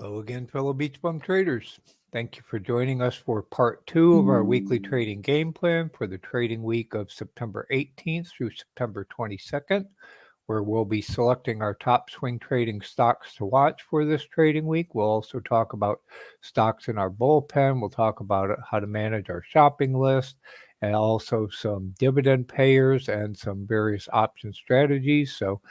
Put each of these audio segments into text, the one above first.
Hello again, fellow BeachBum traders. Thank you for joining us for part 2 of our weekly trading game plan for the trading week of September 18th through September 22nd, where we'll be selecting our top swing trading stocks to watch for this trading week. We'll also talk about stocks in our bullpen. We'll talk about how to manage our shopping list, and also some dividend payers and some various option strategies. So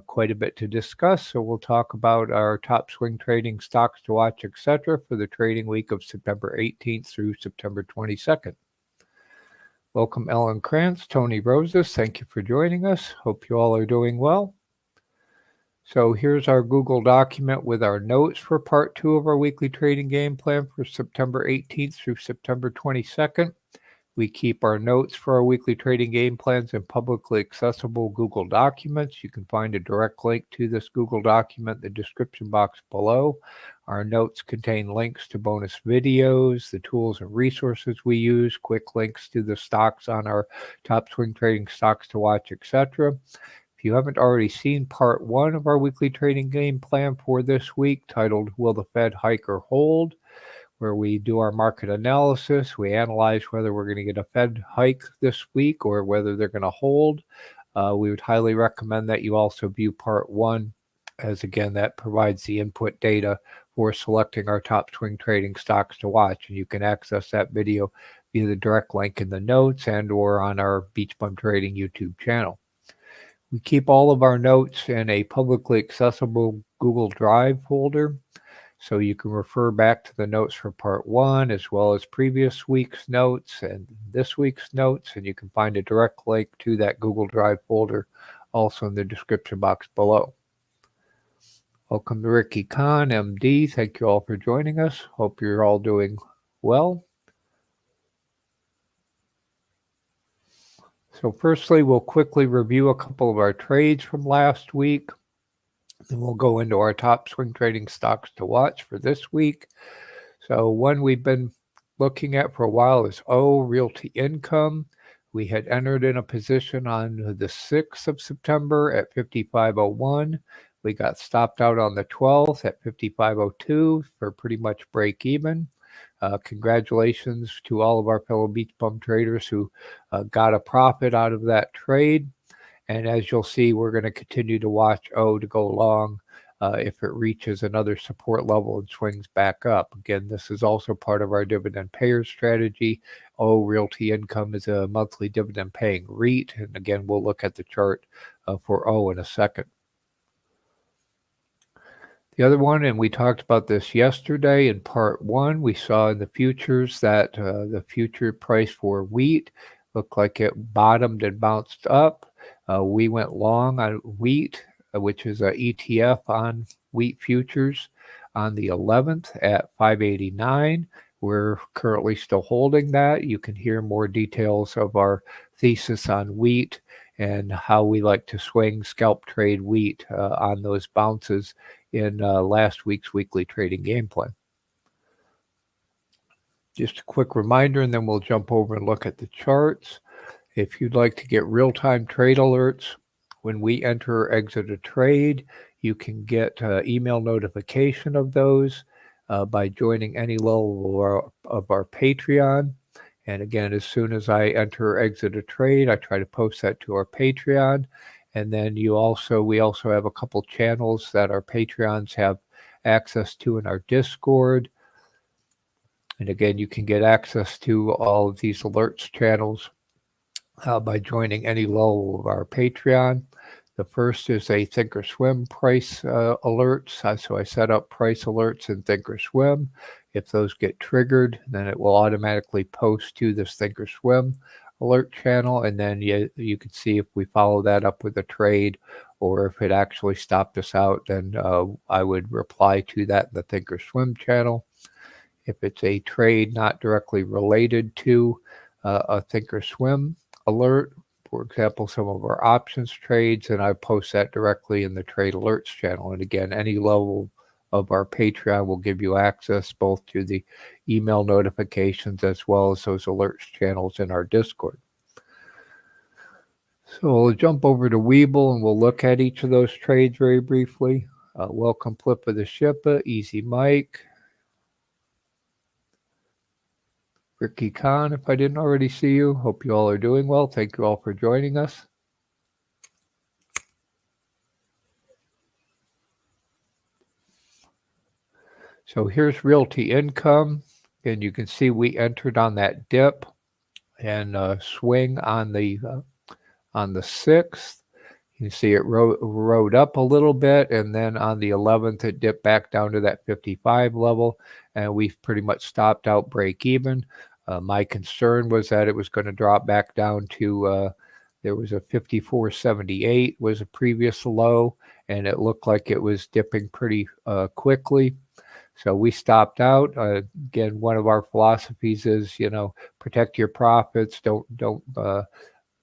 quite a bit to discuss. So we'll talk about our top swing trading stocks to watch, etc. for the trading week of September 18th through September 22nd. Welcome, Ellen Krantz, Tony Roses. Thank you for joining us. Hope you all are doing well. So here's our Google document with our notes for part 2 of our weekly trading game plan for September 18th through September 22nd. We keep our notes for our weekly trading game plans in publicly accessible Google documents. You can find a direct link to this Google document in the description box below. Our notes contain links to bonus videos, the tools and resources we use, quick links to the stocks on our top swing trading stocks to watch, etc. If you haven't already seen part 1 of our weekly trading game plan for this week, titled Will the Fed Hike or Hold?, where we do our market analysis, we analyze whether we're going to get a Fed hike this week or whether they're going to hold. We would highly recommend that you also view part 1, as again, that provides the input data for selecting our top swing trading stocks to watch. And you can access that video via the direct link in the notes and or on our BeachBum Trading YouTube channel. We keep all of our notes in a publicly accessible Google Drive folder, so you can refer back to the notes for part 1 as well as previous week's notes and this week's notes, and you can find a direct link to that Google Drive folder also in the description box below. Welcome to Ricky Kahn, MD. Thank you all for joining us. Hope you're all doing well. So firstly, we'll quickly review a couple of our trades from last week. Then we'll go into our top swing trading stocks to watch for this week. So one we've been looking at for a while is Realty Income. We had entered in a position on the 6th of September at 55.01. We got stopped out on the 12th at 55.02 for pretty much break even. Congratulations to all of our fellow BeachBum traders who got a profit out of that trade. And as you'll see, we're going to continue to watch to go long if it reaches another support level and swings back up. Again, this is also part of our dividend payer strategy. Realty Income is a monthly dividend paying REIT. And again, we'll look at the chart for in a second. The other one, and we talked about this yesterday in part 1, we saw in the futures that the future price for wheat looked like it bottomed and bounced up. We went long on wheat, which is an ETF on wheat futures, on the 11th at 589. We're currently still holding that. You can hear more details of our thesis on wheat and how we like to swing scalp trade wheat on those bounces in last week's weekly trading game plan. Just a quick reminder, and then we'll jump over and look at the charts. If you'd like to get real-time trade alerts when we enter or exit a trade, you can get email notification of those by joining any level of our Patreon. And again, as soon as I enter or exit a trade, I try to post that to our Patreon. And then we also have a couple channels that our Patreons have access to in our Discord. And again, you can get access to all of these alerts channels by joining any level of our Patreon. The first is a Thinkorswim price alerts. So I set up price alerts in Thinkorswim. If those get triggered, then it will automatically post to this Thinkorswim alert channel. And then you can see if we follow that up with a trade or if it actually stopped us out, then I would reply to that in the Thinkorswim channel. If it's a trade not directly related to a Thinkorswim alert, for example, some of our options trades, and I post that directly in the trade alerts channel. And again, any level of our Patreon will give you access both to the email notifications as well as those alerts channels in our Discord. So we'll jump over to Webull and we'll look at each of those trades very briefly. welcome Flip of the Shippa, Easy Mike, Ricky Khan, if I didn't already see you. Hope you all are doing well. Thank you all for joining us. So here's realty income, and you can see we entered on that dip and swing on the 6th. You see it rode up a little bit, and then on the 11th, it dipped back down to that 55 level, and we've pretty much stopped out break even. My concern was that it was going to drop back down to, there was a 54.78 was a previous low, and it looked like it was dipping pretty quickly. So we stopped out. Again, one of our philosophies is, protect your profits. Don't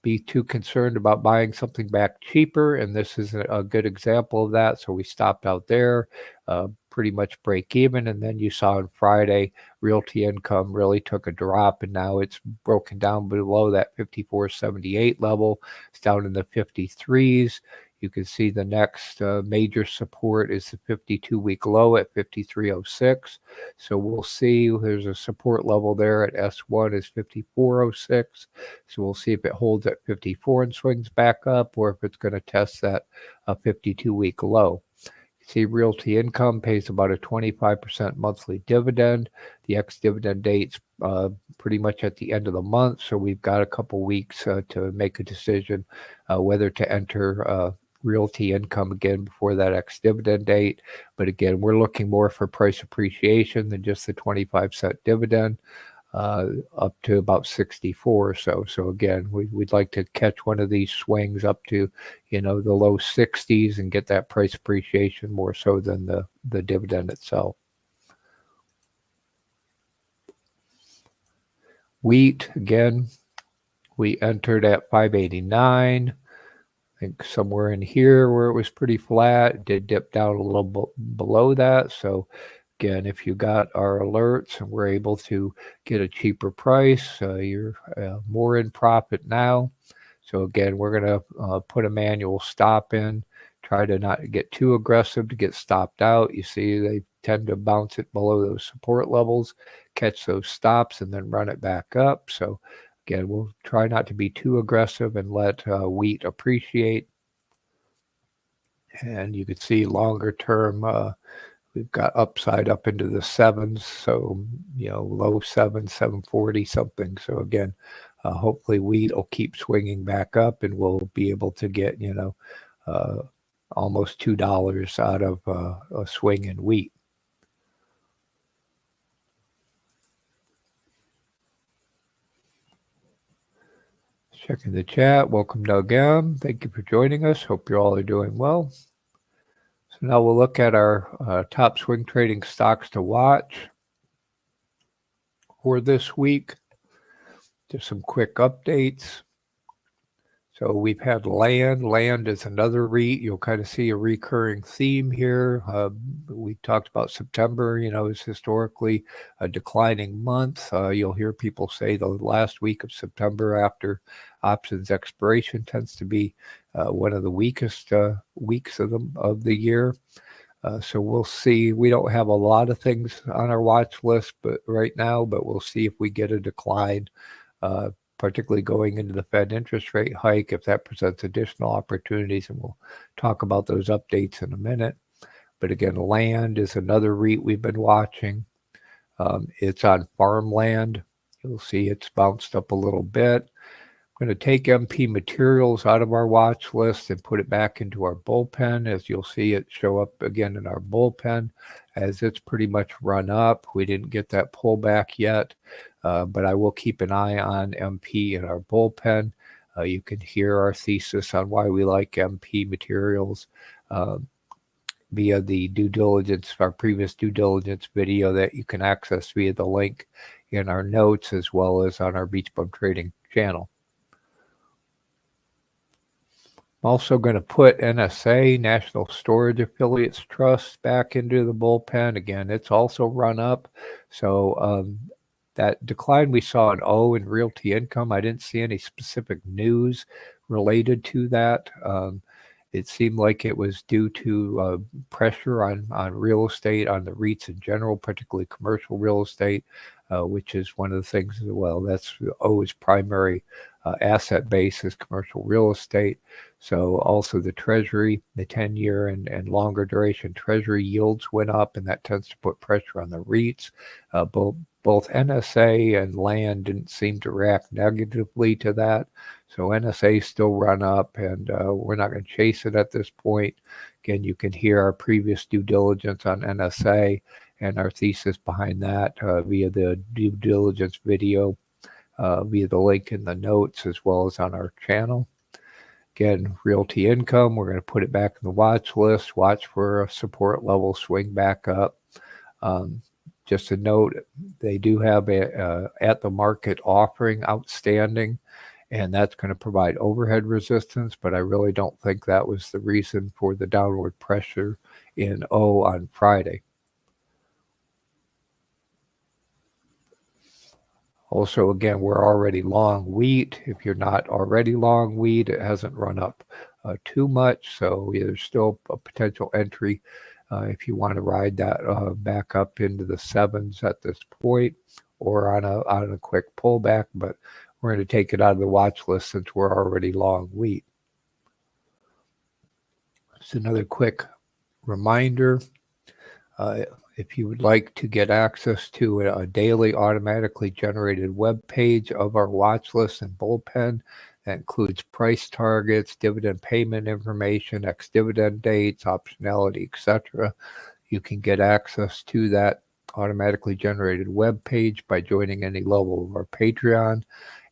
be too concerned about buying something back cheaper, and this is a good example of that. So we stopped out there, pretty much break even, and then you saw on Friday realty income really took a drop, and now it's broken down below that 54.78 level. It's down in the 53s. You can see the next major support is the 52-week low at 53.06. So we'll see. There's a support level there at S1 is 54.06. So we'll see if it holds at 54 and swings back up, or if it's going to test that 52-week low. See, realty income pays about a 25% monthly dividend. The ex-dividend date's pretty much at the end of the month, so we've got a couple weeks to make a decision whether to enter realty income again before that ex-dividend date. But again, we're looking more for price appreciation than just the 25-cent dividend, up to about 64. So again, we'd like to catch one of these swings up to, the low 60s and get that price appreciation more so than the dividend itself. Wheat, again, we entered at 589. I think somewhere in here where it was pretty flat. It did dip down a little below that. So again, if you got our alerts and we're able to get a cheaper price, you're more in profit now. So again, we're going to put a manual stop in, try to not get too aggressive to get stopped out. You see they tend to bounce it below those support levels, catch those stops, and then run it back up. So again, we'll try not to be too aggressive and let wheat appreciate. And you can see longer term, we've got upside up into the 7s. So, low 7s, 740 something. So again, hopefully wheat will keep swinging back up, and we'll be able to get, almost $2 out of a swing in wheat. Checking the chat. Welcome, Doug M. Thank you for joining us. Hope you all are doing well. So now we'll look at our top swing trading stocks to watch for this week. Just some quick updates. So we've had land. Land is another REIT. You'll kind of see a recurring theme here. We talked about September, is historically a declining month. You'll hear people say the last week of September after options expiration tends to be one of the weakest weeks of the year. So we'll see. We don't have a lot of things on our watch list, but right now, we'll see if we get a decline, particularly going into the Fed interest rate hike, if that presents additional opportunities, and we'll talk about those updates in a minute. But again, land is another REIT we've been watching. It's on farmland. You'll see it's bounced up a little bit. I'm going to take MP Materials out of our watch list and put it back into our bullpen. As you'll see it show up again in our bullpen, as it's pretty much run up. We didn't get that pullback yet, but I will keep an eye on MP in our bullpen. You can hear our thesis on why we like MP Materials via the due diligence, our previous due diligence video that you can access via the link in our notes, as well as on our BeachBum Trading channel. I'm also going to put NSA, National Storage Affiliates Trust, back into the bullpen. Again, it's also run up. So that decline we saw in O in realty income, I didn't see any specific news related to that. It seemed like it was due to pressure on real estate, on the REITs in general, particularly commercial real estate, which is one of the things as well. That's O's primary asset base is commercial real estate. So also the Treasury, the 10-year and longer duration Treasury yields went up, and that tends to put pressure on the REITs. Both NSA and land didn't seem to react negatively to that. So NSA still run up, and we're not going to chase it at this point. Again, you can hear our previous due diligence on NSA and our thesis behind that via the due diligence video, via the link in the notes, as well as on our channel. Again, Realty Income, we're going to put it back in the watch list, watch for a support level swing back up. Just a note, they do have a at the market offering outstanding, and that's going to provide overhead resistance, but I really don't think that was the reason for the downward pressure in O on Friday. Also, again, we're already long wheat. If you're not already long wheat, it hasn't run up too much, so there's still a potential entry if you want to ride that back up into the 7s at this point, or on a quick pullback, but we're going to take it out of the watch list since we're already long wheat. Just another quick reminder, if you would like to get access to a daily automatically generated web page of our watch list and Bullpen, that includes price targets, dividend payment information, ex-dividend dates, optionality, etc. You can get access to that automatically generated web page by joining any level of our Patreon.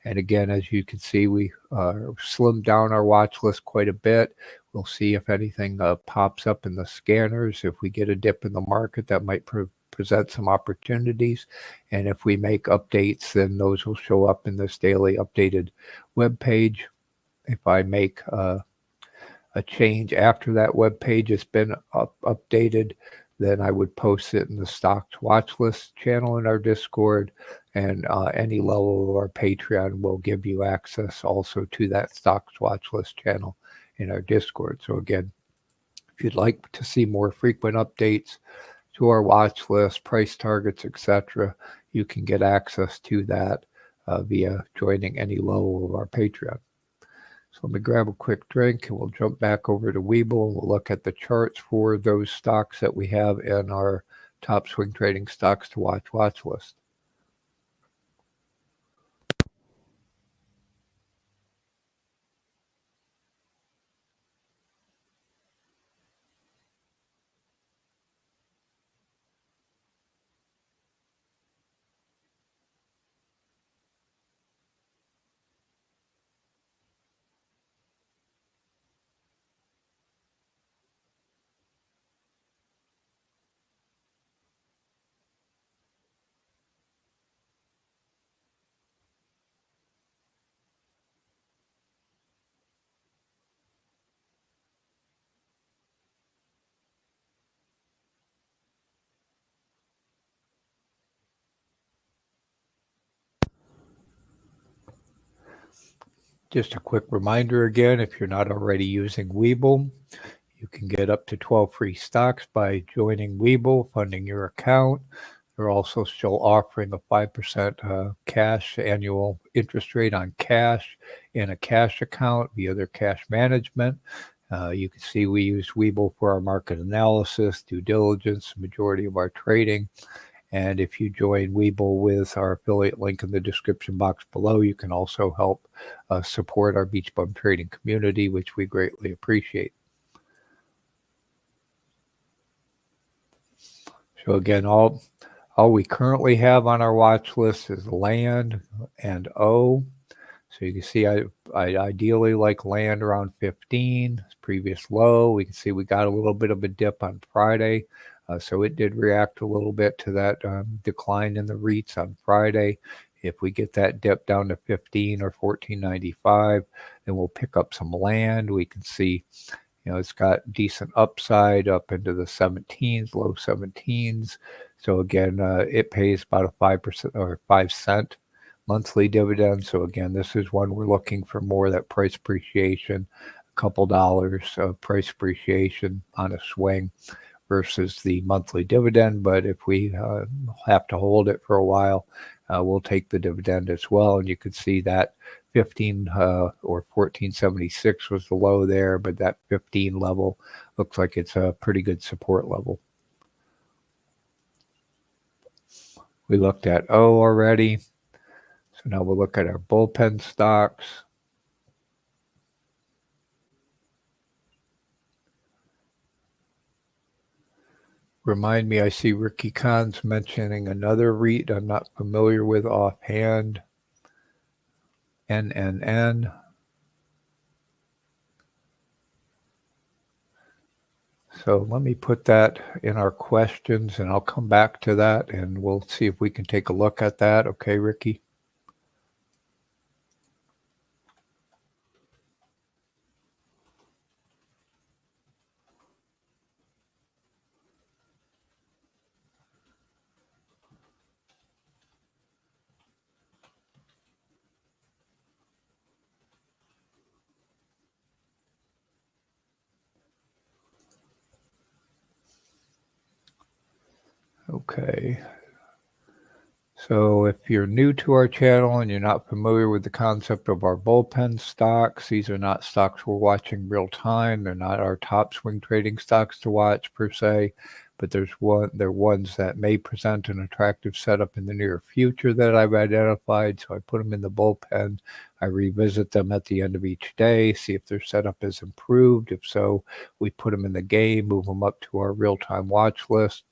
And again, as you can see, we slimmed down our watch list quite a bit. We'll see if anything pops up in the scanners. If we get a dip in the market, that might present some opportunities. And if we make updates, then those will show up in this daily updated web page. If I make a change after that web page has been updated, then I would post it in the Stocks Watchlist channel in our Discord, and any level of our Patreon will give you access also to that Stocks Watchlist channel in our Discord. So again, if you'd like to see more frequent updates to our watch list, price targets, etc., you can get access to that via joining any level of our Patreon. So let me grab a quick drink and we'll jump back over to Webull. We'll look at the charts for those stocks that we have in our top swing trading stocks to watch list. Just a quick reminder again, if you're not already using Webull, you can get up to 12 free stocks by joining Webull, funding your account. They're also still offering a 5% cash annual interest rate on cash in a cash account via their cash management. You can see we use Webull for our market analysis, due diligence, the majority of our trading. And if you join Webull with our affiliate link in the description box below, you can also help support our BeachBum trading community, which we greatly appreciate. So again, all we currently have on our watch list is land and O. So you can see I ideally like land around 15, previous low. We can see we got a little bit of a dip on Friday. So it did react a little bit to that decline in the REITs on Friday. If we get that dip down to 15 or 14.95, then we'll pick up some land. We can see, it's got decent upside up into the 17s, low 17s. So again, it pays about a 5% or 5 cent monthly dividend. So again, this is one we're looking for more of that price appreciation couple dollars of price appreciation on a swing versus the monthly dividend. But if we have to hold it for a while, we'll take the dividend as well. And you could see that 15 or 1476 was the low there, but that 15 level looks like it's a pretty good support level. We looked at O already. So now we'll look at our bullpen stocks. Remind me, I see Ricky Kahn's mentioning another REIT I'm not familiar with offhand. NNN. So let me put that in our questions, and I'll come back to that, and we'll see if we can take a look at that. Okay, Ricky? Okay. So if you're new to our channel and you're not familiar with the concept of our bullpen stocks, these are not stocks we're watching real time. They're not our top swing trading stocks to watch per se, but they're ones that may present an attractive setup in the near future that I've identified. So I put them in the bullpen. I revisit them at the end of each day, see if their setup is improved. If so, we put them in the game, move them up to our real-time watch list,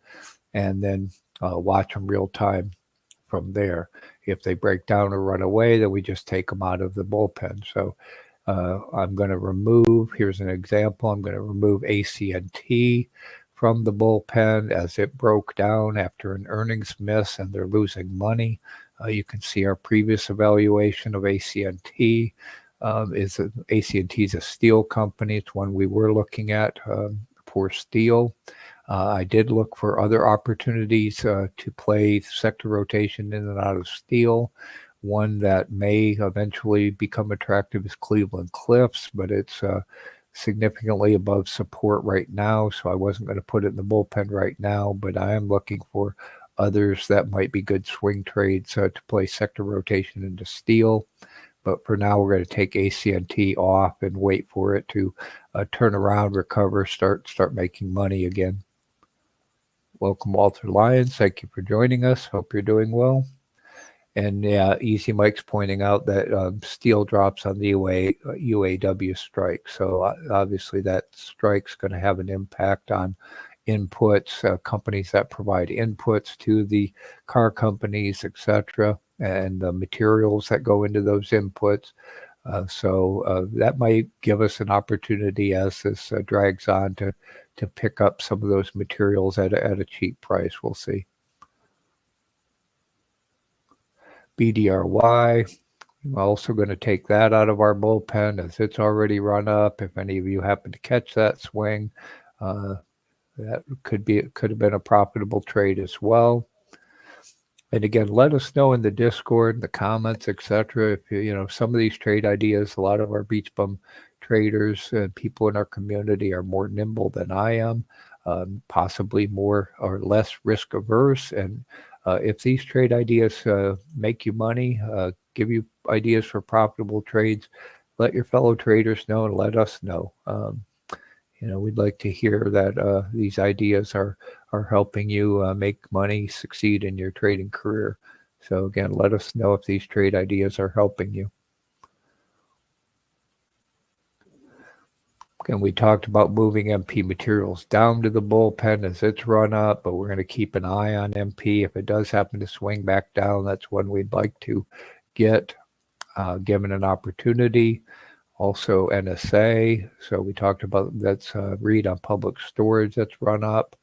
and then watch them real time from there. If they break down or run away, then we just take them out of the bullpen. So I'm going to remove, here's an example, I'm going to remove ACNT from the bullpen as it broke down after an earnings miss and they're losing money. You can see our previous evaluation of ACNT. ACNT is a steel company. It's one we were looking at for steel. I did look for other opportunities to play sector rotation in and out of steel. One that may eventually become attractive is Cleveland Cliffs, but it's significantly above support right now, so I wasn't going to put it in the bullpen right now, but I am looking for others that might be good swing trades to play sector rotation into steel. But for now, we're going to take ACNT off and wait for it to turn around, recover, start making money again. Welcome, Walter Lyons. Thank you for joining us. Hope you're doing well. And yeah, Easy Mike's pointing out that steel drops on the UAW strike. So obviously that strike's going to have an impact on inputs, companies that provide inputs to the car companies, etc., and the materials that go into those inputs. So that might give us an opportunity as this drags on to pick up some of those materials at a cheap price. We'll see. BDRY, I'm also going to take that out of our bullpen as it's already run up. If any of you happen to catch that swing, that could have been a profitable trade as well. And again, let us know in the Discord, the comments, etc. If you know some of these trade ideas, a lot of our BeachBum traders and people in our community are more nimble than I am, possibly more or less risk averse. And if these trade ideas make you money, give you ideas for profitable trades, let your fellow traders know and let us know. We'd like to hear that these ideas are helping you make money, succeed in your trading career. So again, let us know if these trade ideas are helping you. Again, we talked about moving MP Materials down to the bullpen as it's run up, but we're going to keep an eye on MP. If it does happen to swing back down, that's one we'd like to get given an opportunity. Also NSA, so we talked about that's read on public storage that's run up.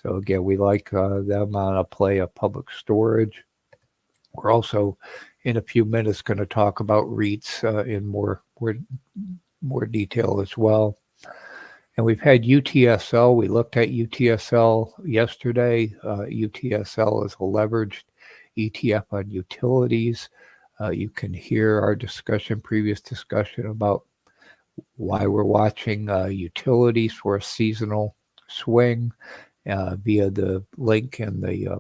So again, we like them on a play of public storage. We're also in a few minutes going to talk about REITs in more detail as well. And we've had UTSL. We looked at UTSL yesterday. UTSL is a leveraged ETF on utilities. You can hear our previous discussion about why we're watching utilities for a seasonal swing via the link in the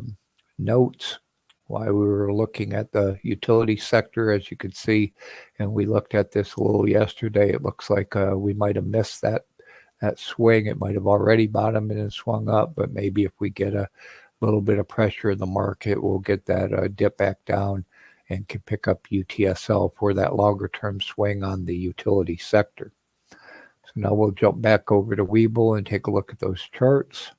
notes, why we were looking at the utility sector, as you could see, and we looked at this a little yesterday. It looks like we might have missed that swing. It might have already bottomed and swung up, but maybe if we get a little bit of pressure in the market, we'll get that dip back down and can pick up UTSL for that longer term swing on the utility sector. So now we'll jump back over to Webull and take a look at those charts.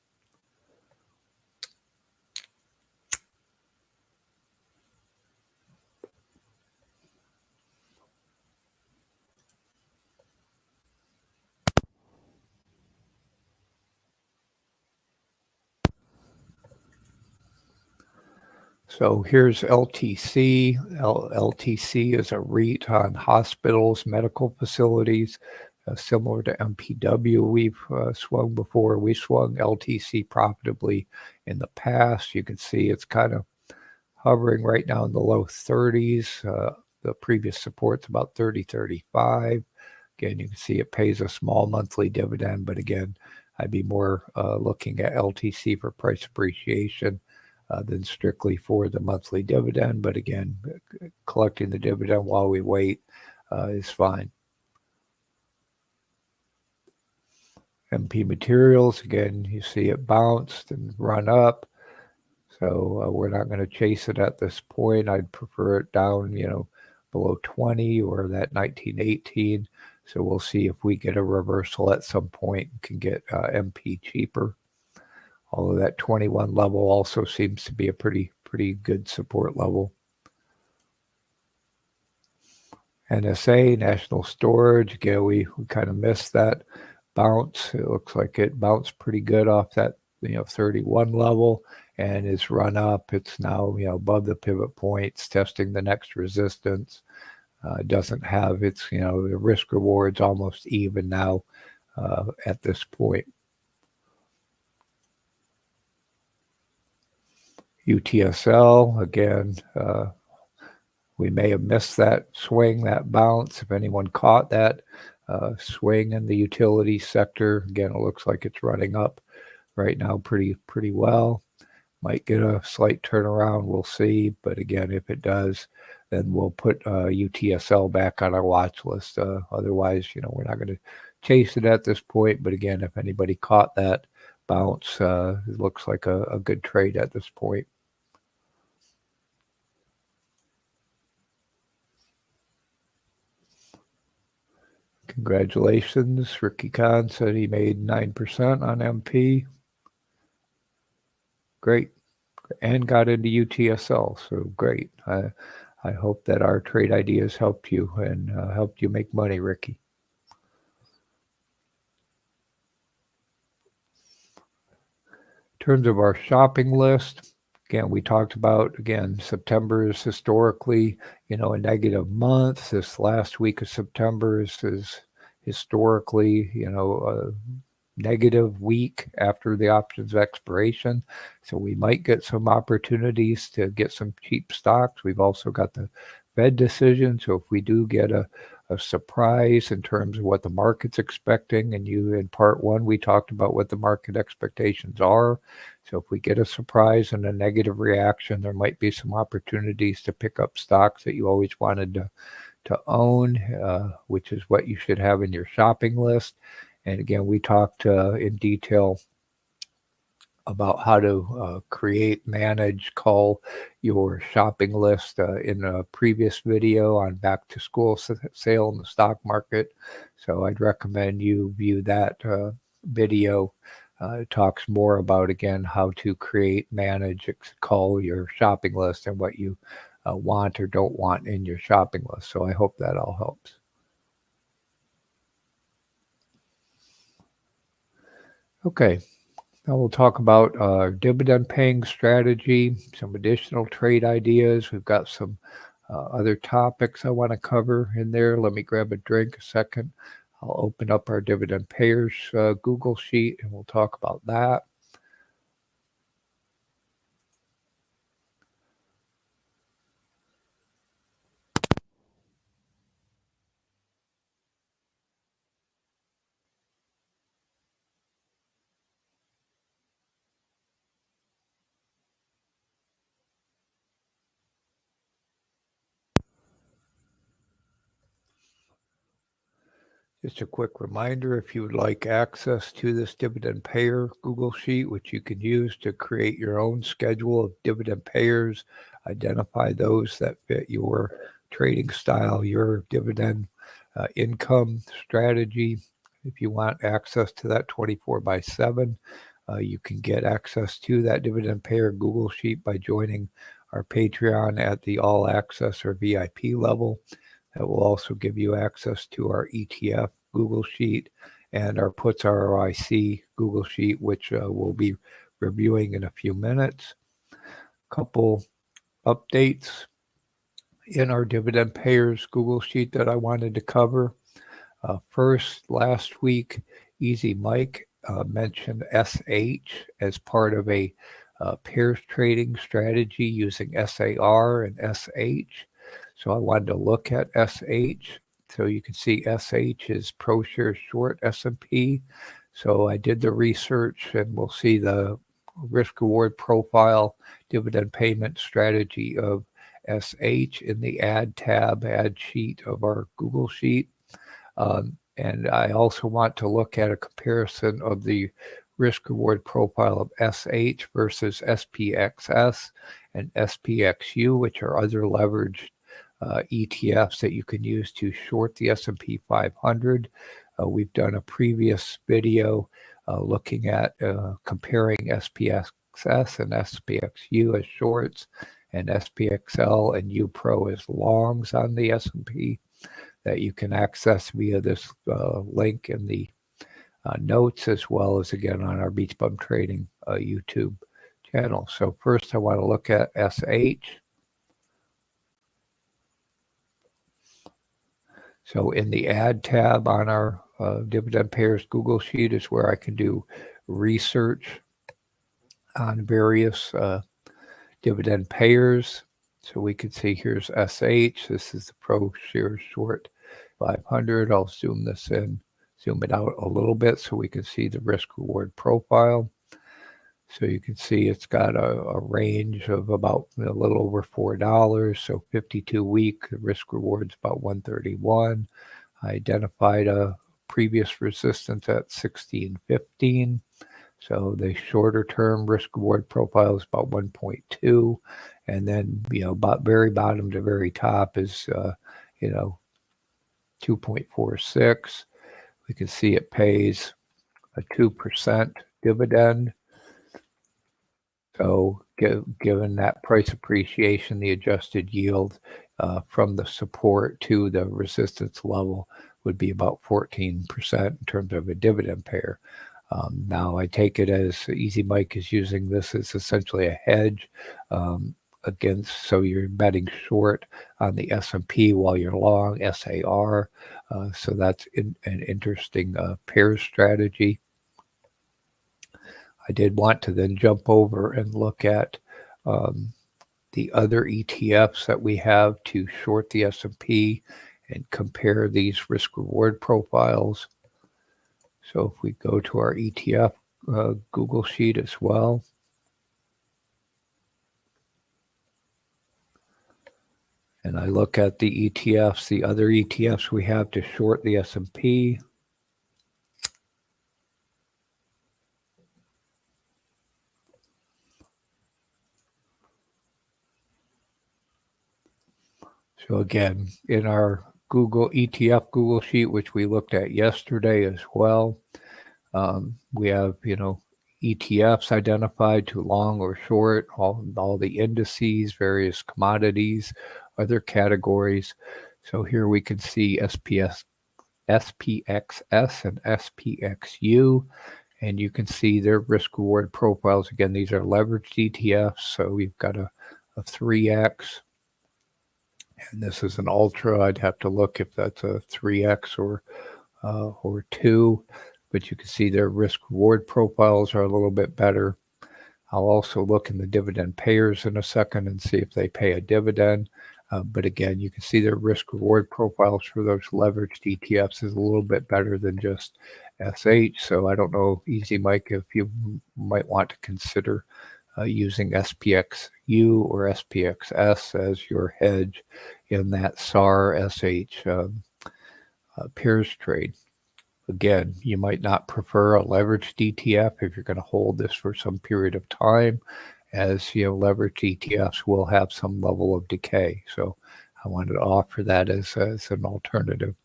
So here's LTC. LTC is a REIT on hospitals, medical facilities, similar to MPW. We've swung before. We swung LTC profitably in the past. You can see it's kind of hovering right now in the low 30s. The previous support's about 30.35. Again, you can see it pays a small monthly dividend, but again, I'd be more looking at LTC for price appreciation than strictly for the monthly dividend. But again, collecting the dividend while we wait is fine. MP Materials, again, you see it bounced and run up. So we're not going to chase it at this point. I'd prefer it down, below 20 or that 1918. So we'll see if we get a reversal at some point and can get MP cheaper. Although that 21 level also seems to be a pretty good support level. NSA, National Storage, again, we kind of missed that bounce. It looks like it bounced pretty good off that 31 level and is run up. It's now above the pivot points, testing the next resistance. Doesn't have its the risk rewards almost even now at this point. UTSL, again, we may have missed that swing, that bounce. If anyone caught that swing in the utility sector, again, it looks like it's running up right now pretty well. Might get a slight turnaround, we'll see. But again, if it does, then we'll put UTSL back on our watch list. Otherwise, we're not going to chase it at this point. But again, if anybody caught that bounce, it looks like a good trade at this point. Congratulations. Ricky Khan said he made 9% on MP. Great. And got into UTSL. So great. I hope that our trade ideas helped you and helped you make money, Ricky. In terms of our shopping list, again, we talked about, September is historically, a negative month. This last week of September is historically, a negative week after the options expiration. So we might get some opportunities to get some cheap stocks. We've also got the Fed decision. So if we do get a surprise in terms of what the market's expecting, and in part one, we talked about what the market expectations are. So if we get a surprise and a negative reaction, there might be some opportunities to pick up stocks that you always wanted to own, which is what you should have in your shopping list. And again, we talked in detail about how to create, manage, cull your shopping list in a previous video on back to school sale in the stock market. So I'd recommend you view that video. It talks more about, again, how to create, manage, cull your shopping list and what you want or don't want in your shopping list. So I hope that all helps. Okay, now we'll talk about dividend paying strategy, some additional trade ideas. We've got some other topics I want to cover in there. Let me grab a drink a second. I'll open up our dividend payers Google sheet and we'll talk about that. Just a quick reminder, if you would like access to this dividend payer Google Sheet, which you can use to create your own schedule of dividend payers, identify those that fit your trading style, your dividend income strategy. If you want access to that 24/7, you can get access to that dividend payer Google Sheet by joining our Patreon at the all access or VIP level. That will also give you access to our ETF Google Sheet and our puts ROIC Google Sheet, which we'll be reviewing in a few minutes. Couple updates in our dividend payers Google Sheet that I wanted to cover. First, last week, Easy Mike mentioned SH as part of a pairs trading strategy using SAR and SH. So I wanted to look at SH. So you can see SH is ProShares short S&P. So I did the research, and we'll see the risk reward profile dividend payment strategy of SH in the add tab, add sheet of our Google Sheet. And I also want to look at a comparison of the risk reward profile of SH versus SPXS and SPXU, which are other leveraged ETFs that you can use to short the S&P 500. We've done a previous video looking at comparing SPXS and SPXU as shorts and SPXL and UPRO as longs on the S&P that you can access via this link in the notes, as well as again on our BeachBum Trading YouTube channel. So first I want to look at SH. So in the add tab on our dividend payers Google Sheet is where I can do research on various dividend payers. So we can see here's SH. This is the ProShares short 500. I'll zoom this in, zoom it out a little bit so we can see the risk reward profile. So you can see it's got a range of about a little over $4. So 52-week, the risk reward's about 131. I identified a previous resistance at 1615. So the shorter term risk reward profile is about 1.2. And then, about very bottom to very top is, 2.46. We can see it pays a 2% dividend. So given that price appreciation, the adjusted yield from the support to the resistance level would be about 14% in terms of a dividend payer. Now I take it as Easy Mike is using this as essentially a hedge against, so you're betting short on the S&P while you're long SAR. So that's an interesting pair strategy. I did want to then jump over and look at the other ETFs that we have to short the S&P and compare these risk reward profiles. So if we go to our ETF Google Sheet as well, and I look at the ETFs, the other ETFs we have to short the S&P. So again, in our Google ETF Google Sheet, which we looked at yesterday as well, we have, ETFs identified to long or short, all the indices, various commodities, other categories. So here we can see SPXS and SPXU, and you can see their risk reward profiles. Again, these are leveraged ETFs, so we've got a 3X, and this is an ultra. I'd have to look if that's a 3X or 2, but you can see their risk reward profiles are a little bit better. I'll also look in the dividend payers in a second and see if they pay a dividend. But again, you can see their risk reward profiles for those leveraged ETFs is a little bit better than just SH. So I don't know, Easy Mike, if you might want to consider using SPXU or SPXS as your hedge in that SAR SH pairs trade. Again, you might not prefer a leveraged ETF if you're going to hold this for some period of time, as leveraged ETFs will have some level of decay. So I wanted to offer that as an alternative.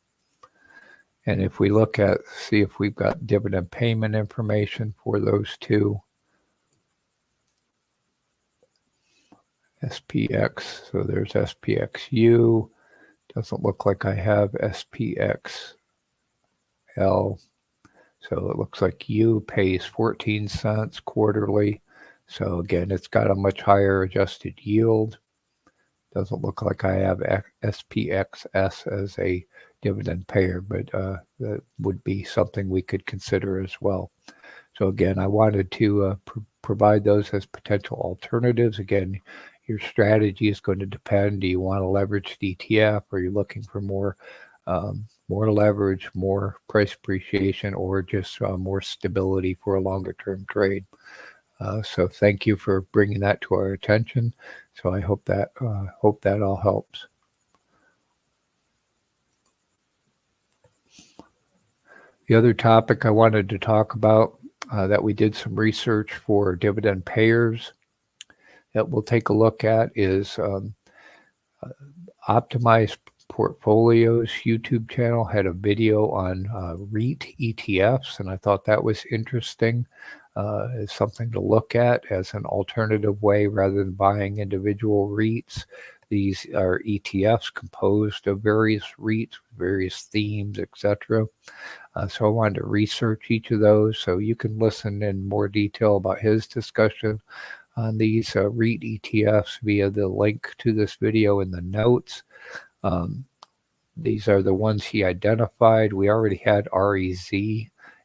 And if we look at, see if we've got dividend payment information for those two. SPX, so there's SPXU. Doesn't look like I have SPXL. So it looks like U pays 14 cents quarterly. So again, it's got a much higher adjusted yield. Doesn't look like I have SPXS as a dividend payer, but that would be something we could consider as well. So again, I wanted to provide those as potential alternatives. Again, your strategy is going to depend. Do you want a leveraged ETF? Are you looking for more leverage, more price appreciation, or just more stability for a longer term trade? So thank you for bringing that to our attention. So I hope that all helps. The other topic I wanted to talk about that we did some research for dividend payers that we'll take a look at is Optimized Portfolios YouTube channel had a video on REIT ETFs, and I thought that was interesting. As something to look at as an alternative way rather than buying individual REITs. These are ETFs composed of various REITs, various themes, etc. So I wanted to research each of those, so you can listen in more detail about his discussion on these REIT ETFs via the link to this video in the notes. These are the ones he identified. We already had REZ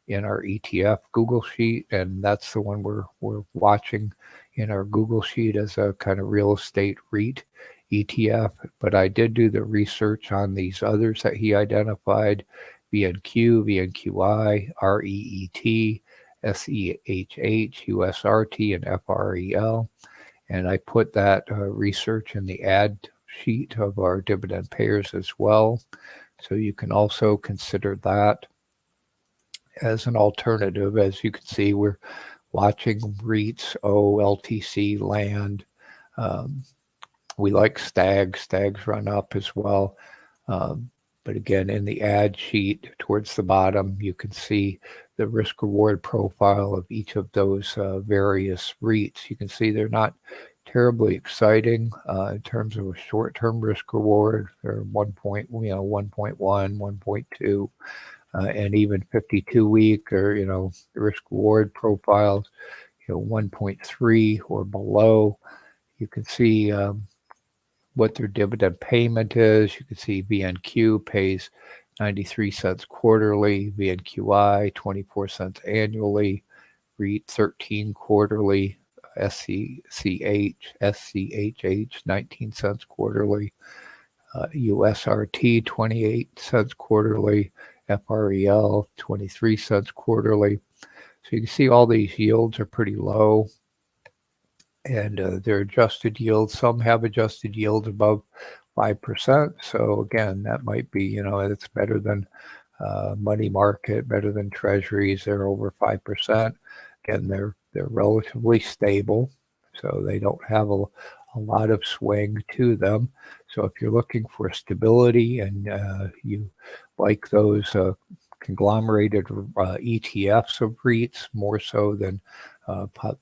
in our ETF Google Sheet, and that's the one we're watching in our Google Sheet as a kind of real estate REIT ETF. But I did do the research on these others that he identified: VNQ, VNQI, REET, SEHH, USRT, and FREL. And I put that research in the ad sheet of our dividend payers as well. So you can also consider that as an alternative. As you can see, we're watching REITs, LTC, land. We like stags. Stags run up as well. But again, in the ad sheet towards the bottom, you can see the risk-reward profile of each of those various REITs. You can see they're not terribly exciting in terms of a short-term risk-reward. They're 1.1, 1.2. And even 52-week or risk-reward profiles, 1.3 or below. You can see what their dividend payment is. You can see VNQ pays 93 cents quarterly, VNQI 24 cents annually, REIT 13 quarterly, SCHH 19 cents quarterly, USRT 28 cents quarterly, FREL 23 cents quarterly. So you can see all these yields are pretty low, and their adjusted yields, some have adjusted yields above 5%. So again, that might be, it's better than money market, better than treasuries. They're over 5%. Again, they're relatively stable, so they don't have a lot of swing to them. So if you're looking for stability and you like those conglomerated ETFs of REITs more so than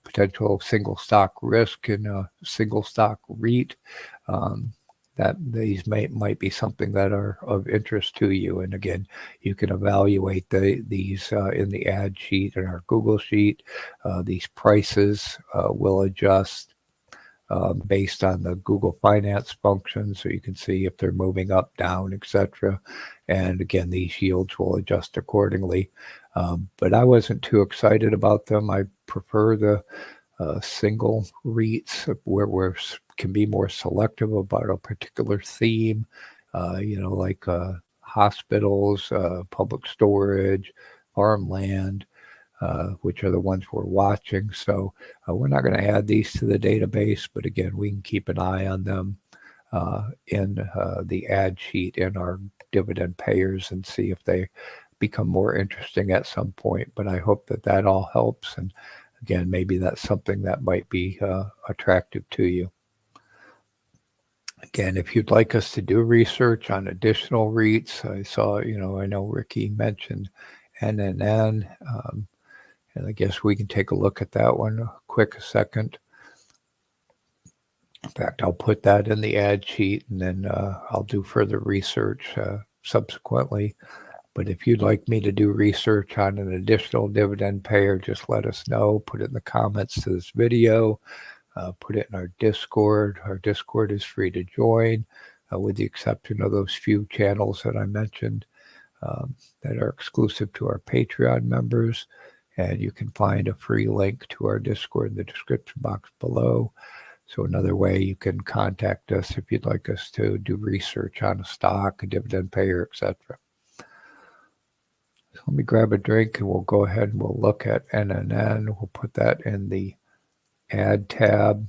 potential single stock risk in a single stock REIT, that these might be something that are of interest to you. And again, you can evaluate these in the ad sheet in our Google Sheet. These prices will adjust based on the Google Finance function, so you can see if they're moving up, down, etc. And again, these yields will adjust accordingly. But I wasn't too excited about them. I prefer the single REITs where we can be more selective about a particular theme, like hospitals, public storage, farmland, which are the ones we're watching. So we're not going to add these to the database, but again, we can keep an eye on them in the ad sheet in our dividend payers and see if they become more interesting at some point. But I hope that all helps. And again, maybe that's something that might be attractive to you. Again, if you'd like us to do research on additional REITs, I know Ricky mentioned NNN, and I guess we can take a look at that one a second. In fact, I'll put that in the ad sheet, and then I'll do further research subsequently. But if you'd like me to do research on an additional dividend payer, just let us know. Put it in the comments to this video. Put it in our Discord. Our Discord is free to join, with the exception of those few channels that I mentioned that are exclusive to our Patreon members. And you can find a free link to our Discord in the description box below. So another way you can contact us if you'd like us to do research on a stock, a dividend payer, etc. So let me grab a drink and we'll go ahead and we'll look at NNN. We'll put that in the Add tab.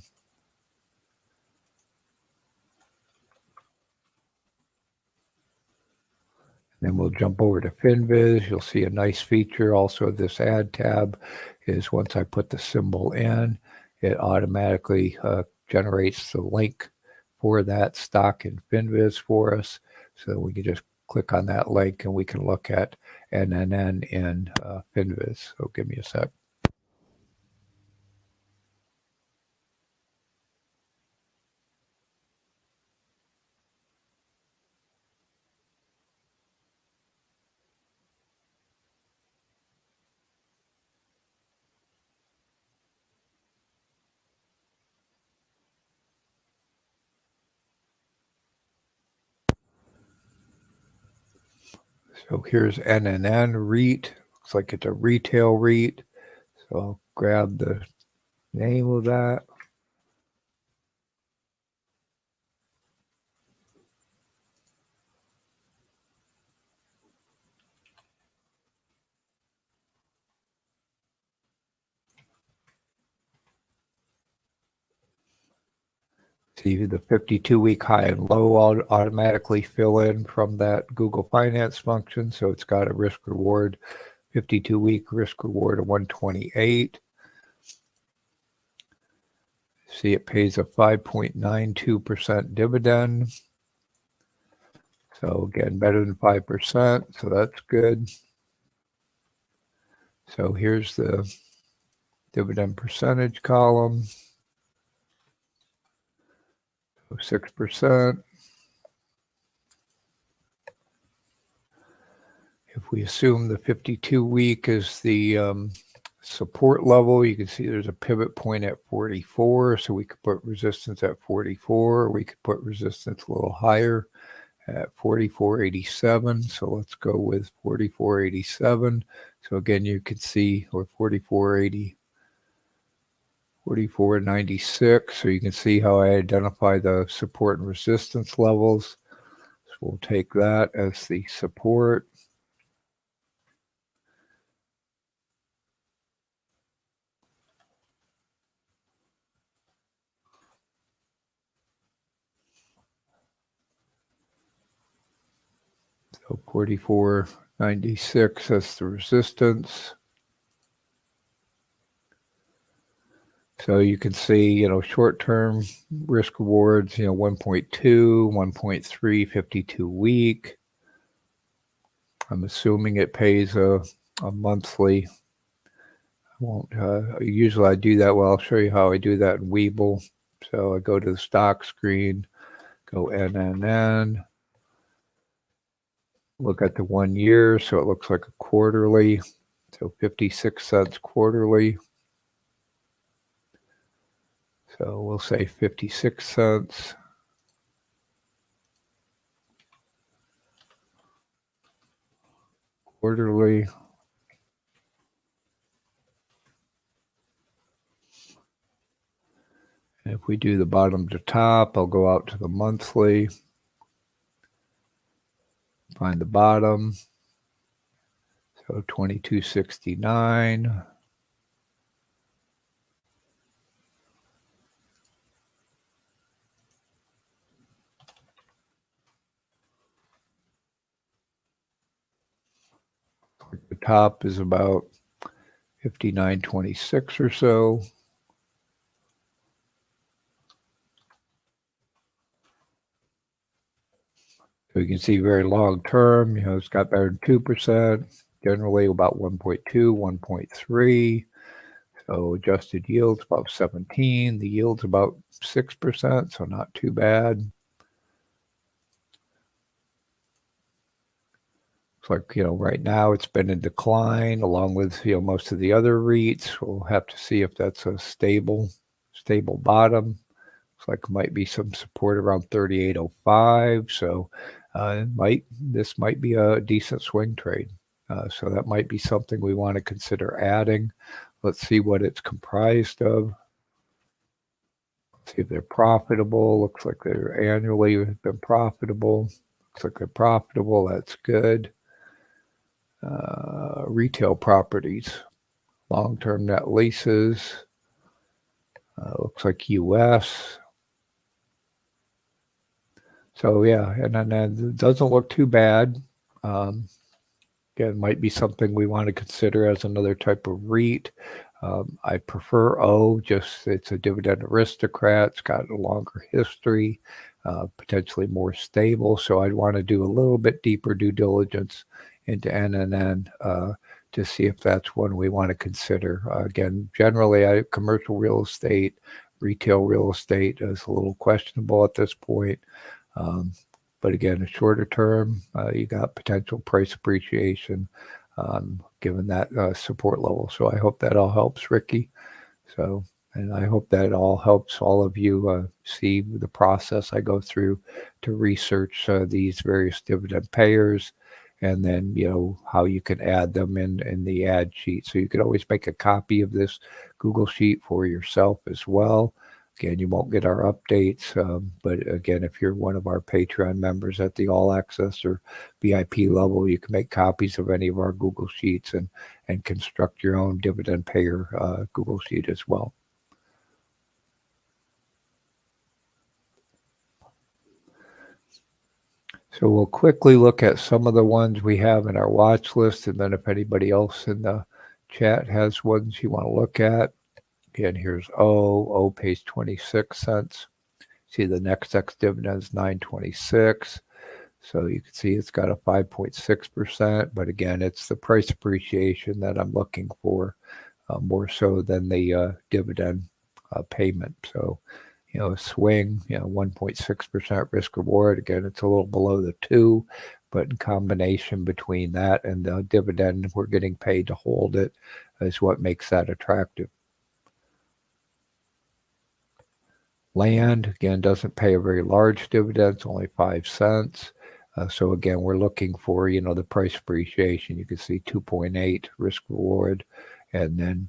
Then we'll jump over to FinViz. You'll see a nice feature also of this Add tab is once I put the symbol in, it automatically generates the link for that stock in FinViz for us. So we can just click on that link and we can look at NNN in FinViz. So give me a sec. So here's NNN REIT. Looks like it's a retail REIT. So I'll grab the name of that. See the 52-week high and low automatically fill in from that Google Finance function. So it's got a risk reward, 52-week risk reward of 128. See, it pays a 5.92% dividend. So again, better than 5%. So that's good. So here's the dividend percentage column. 6%. If we assume the 52-week is the support level, you can see there's a pivot point at 44. So we could put resistance at 44. We could put resistance a little higher at 44.87. So let's go with 44.87. So again, you can see we're 44.80. 44.96. So you can see how I identify the support and resistance levels. So we'll take that as the support. So 44.96 as the resistance. So you can see, short-term risk rewards, 1.2, 1.3, 52-week. I'm assuming it pays a monthly. I won't. Usually I do that. Well, I'll show you how I do that in Webull. So I go to the stock screen, go NNN, look at the 1 year. So it looks like a quarterly. So 56 cents quarterly. So we'll say 56 cents. Quarterly. And if we do the bottom to top, I'll go out to the monthly. Find the bottom. So 22.69. top is about 59.26 or so. So you can see very long term, it's got better than 2%, generally about 1.2, 1.3. So adjusted yield's about 17. The yield's about 6%, so not too bad. It's like, right now it's been in decline along with, most of the other REITs. We'll have to see if that's a stable bottom. Looks like might be some support around 38.05. So this might be a decent swing trade. So that might be something we want to consider adding. Let's see what it's comprised of. See if they're profitable. Looks like they're annually been profitable. Looks like they're profitable. That's good. Retail properties, long-term net leases. Looks like U.S. So yeah, and then it doesn't look too bad. Again, might be something we want to consider as another type of REIT. I prefer O, just it's a dividend aristocrat. It's got a longer history, potentially more stable. So I'd want to do a little bit deeper due diligence into NNN to see if that's one we want to consider. Again, generally, commercial real estate, retail real estate is a little questionable at this point. But again, a shorter term, you got potential price appreciation given that support level. So I hope that all helps, Ricky. So, and I hope that all helps all of you see the process I go through to research these various dividend payers, and then, how you can add them in the ad sheet. So you can always make a copy of this Google Sheet for yourself as well. Again, you won't get our updates, but again, if you're one of our Patreon members at the All Access or VIP level, you can make copies of any of our Google Sheets and construct your own dividend payer Google Sheet as well. So we'll quickly look at some of the ones we have in our watch list, and then if anybody else in the chat has ones you want to look at. Again, here's O pays 26 cents. See the next dividend is 9.26. So you can see it's got a 5.6%, but again, it's the price appreciation that I'm looking for more so than the dividend payment. So, a swing, 1.6% risk reward. Again, it's a little below the 2, but in combination between that and the dividend we're getting paid to hold it is what makes that attractive. Land, again, doesn't pay a very large dividend. It's only 5 cents. So again, we're looking for, the price appreciation. You can see 2.8 risk reward. And then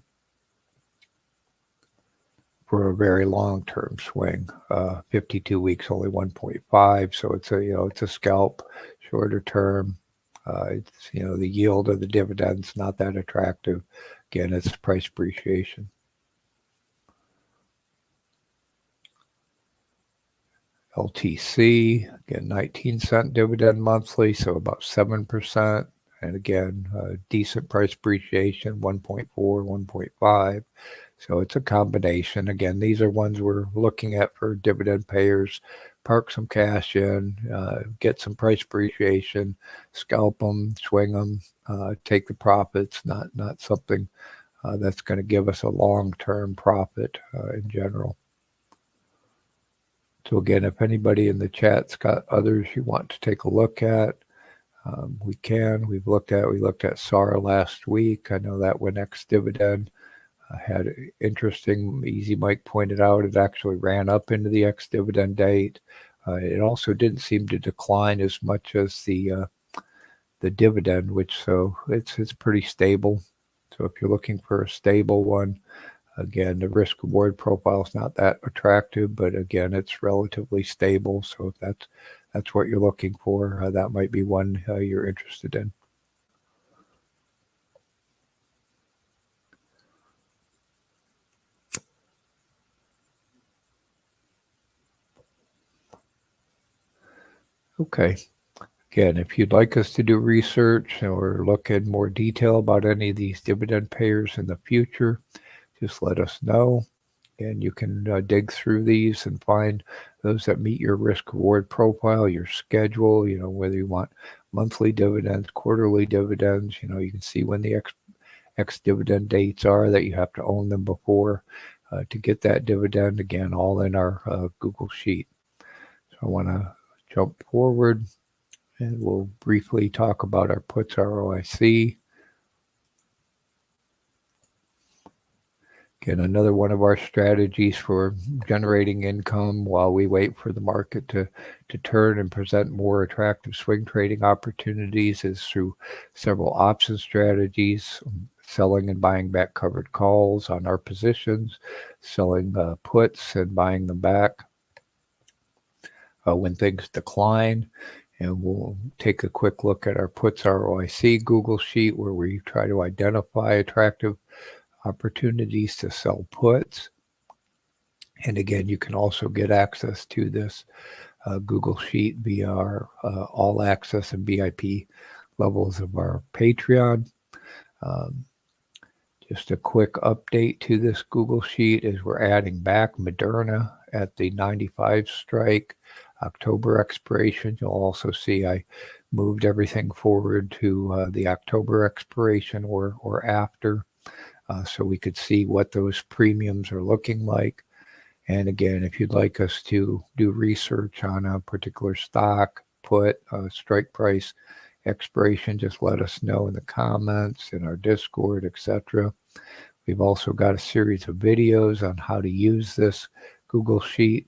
for a very long-term swing, 52 weeks, only 1.5. So it's a scalp, shorter term. It's, the yield of the dividend's not that attractive. Again, it's price appreciation. LTC, again, 19-cent dividend monthly, so about 7%. And again, decent price appreciation, 1.4, 1.5. So it's a combination. Again, these are ones we're looking at for dividend payers. Park some cash in, get some price appreciation, scalp them, swing them, take the profits, not something that's going to give us a long-term profit in general. So again, if anybody in the chat's got others you want to take a look at, we can. We looked at SAR last week. I know that went ex-dividend. Had interesting, Easy Mike pointed out, it actually ran up into the ex-dividend date. It also didn't seem to decline as much as the dividend, so it's pretty stable. So if you're looking for a stable one, again, the risk reward profile is not that attractive, but again, it's relatively stable. So if that's what you're looking for, that might be one you're interested in. Okay. Again, if you'd like us to do research or look in more detail about any of these dividend payers in the future, just let us know. And you can dig through these and find those that meet your risk reward profile, your schedule, whether you want monthly dividends, quarterly dividends, you can see when the ex-dividend dates are that you have to own them before to get that dividend. Again, all in our Google Sheet. So I want to jump forward and we'll briefly talk about our puts ROIC. Again, another one of our strategies for generating income while we wait for the market to turn and present more attractive swing trading opportunities is through several option strategies, selling and buying back covered calls on our positions, selling puts and buying them back when things decline. And we'll take a quick look at our puts ROIC Google Sheet where we try to identify attractive opportunities to sell puts. And again, you can also get access to this Google Sheet via our all access and VIP levels of our Patreon. Just a quick update to this Google Sheet is we're adding back Moderna at the 95 strike October expiration. You'll also see I moved everything forward to the October expiration or after. So we could see what those premiums are looking like. And again, if you'd like us to do research on a particular stock, put, strike price, expiration, just let us know in the comments, in our Discord, etc. We've also got a series of videos on how to use this Google Sheet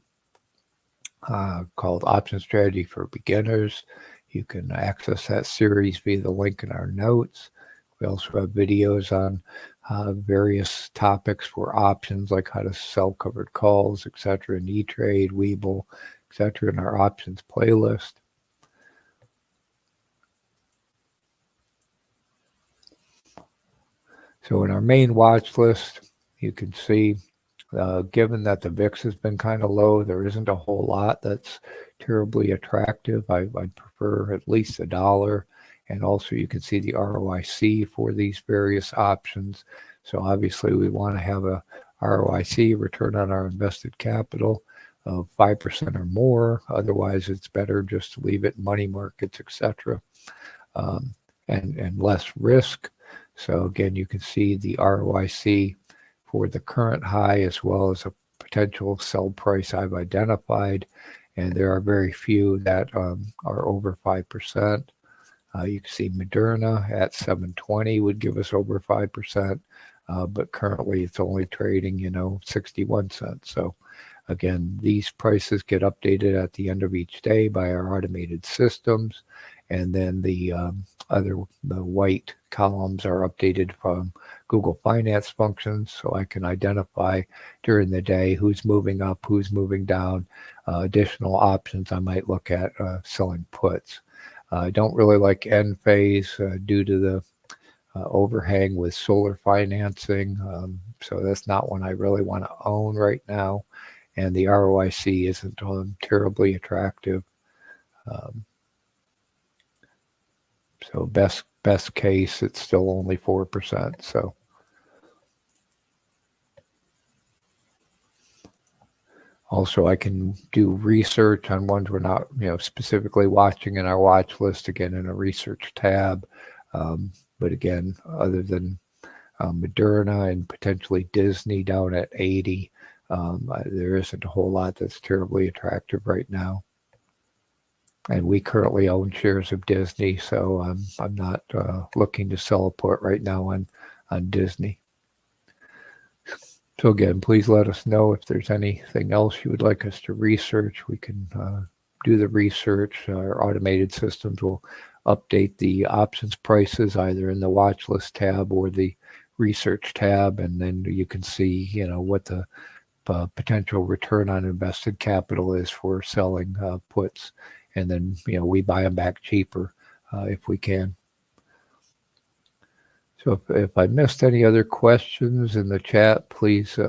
called Option Strategy for Beginners. You can access that series via the link in our notes. We also have videos on various topics for options, like how to sell covered calls, etc., in E-Trade, Webull, etc., in our options playlist. So in our main watch list, you can see, given that the VIX has been kind of low, there isn't a whole lot that's terribly attractive. I'd prefer at least $1. And also you can see the ROIC for these various options. So obviously we want to have a ROIC, return on our invested capital, of 5% or more. Otherwise it's better just to leave it in money markets, etc. And less risk. So again, you can see the ROIC for the current high as well as a potential sell price I've identified. And there are very few that are over 5%. You can see Moderna at 720 would give us over 5%, but currently it's only trading, 61 cents. So again, these prices get updated at the end of each day by our automated systems. And then the white columns are updated from Google Finance functions, so I can identify during the day who's moving up, who's moving down, additional options I might look at selling puts. I don't really like end phase due to the overhang with solar financing, so that's not one I really want to own right now, and the ROIC isn't terribly attractive. So best case, it's still only 4%. So also I can do research on ones we're not, specifically watching in our watch list, again in a research tab. But again, other than Moderna and potentially Disney down at 80, there isn't a whole lot that's terribly attractive right now. And we currently own shares of Disney, so I'm not looking to sell a put right now on Disney. So again, please let us know if there's anything else you would like us to research. We can do the research. Our automated systems will update the options prices either in the watch list tab or the research tab, and then you can see, what the potential return on invested capital is for selling puts. And then, we buy them back cheaper if we can. So if I missed any other questions in the chat, please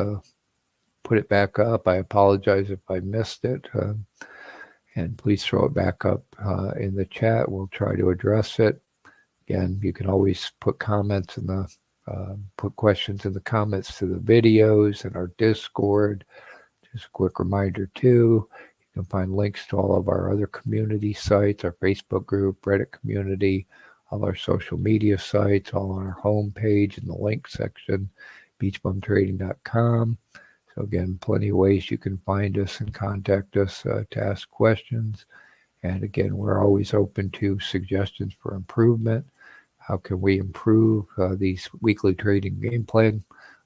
put it back up. I apologize if I missed it. And please throw it back up in the chat. We'll try to address it. Again, you can always put comments in the put questions in the comments to the videos and our Discord. Just a quick reminder too, you can find links to all of our other community sites, our Facebook group, Reddit community, all our social media sites, all on our homepage in the link section, beachbumtrading.com. So again, plenty of ways you can find us and contact us to ask questions. And again, we're always open to suggestions for improvement. How can we improve these weekly trading game plan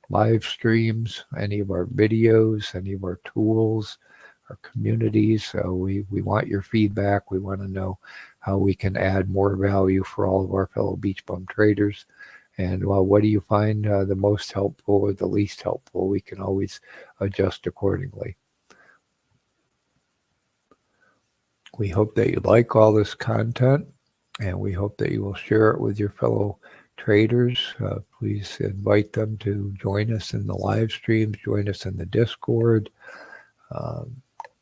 live streams, any of our videos, any of our tools, our communities? We want your feedback. We want to know how we can add more value for all of our fellow BeachBum traders. And what do you find the most helpful or the least helpful? We can always adjust accordingly. We hope that you like all this content, and we hope that you will share it with your fellow traders. Please invite them to join us in the live streams, join us in the Discord.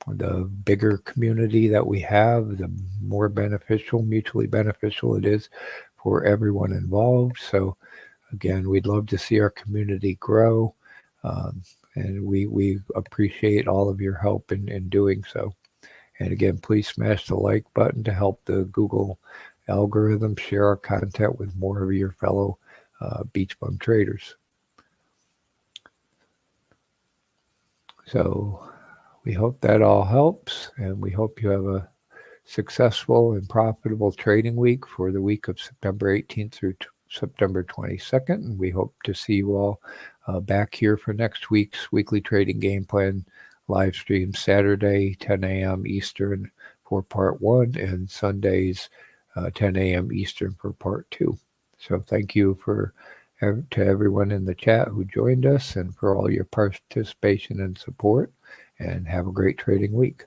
The bigger community that we have, the more beneficial, mutually beneficial it is for everyone involved. So again, we'd love to see our community grow, and we appreciate all of your help in doing so. And again, please smash the like button to help the Google algorithm share our content with more of your fellow BeachBum traders. So we hope that all helps, and we hope you have a successful and profitable trading week for the week of September 18th through September 22nd. And we hope to see you all back here for next week's weekly trading game plan live stream, Saturday, 10 a.m. Eastern for part 1, and Sundays, 10 a.m. Eastern for part 2. So thank you to everyone in the chat who joined us and for all your participation and support, and have a great trading week.